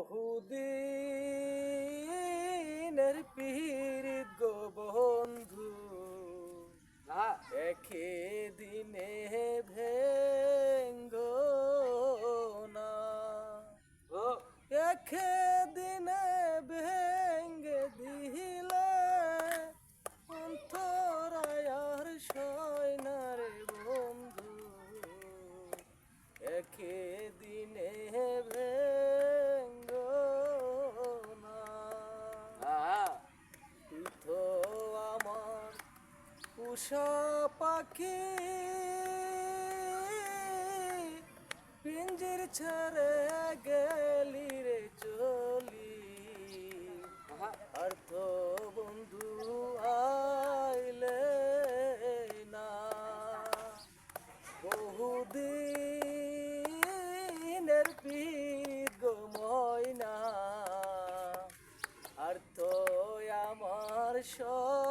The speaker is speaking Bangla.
বহুদিনের পীড়িত গো বন্ধু একে দিনে ভেঙ্গো না একে দিনে ভেঙ্গে দিলে অন্তরায়ার সয় না রে বন্ধু একে দিনে ভেঙ্গো না তুই তো আমার উষা পাখি পিঞ্জির ছেড়ে গেলি রে চলি আর তো বন্ধু আইলে না বহুদিনের পীড়িত গো ময়না আর তো আমার সব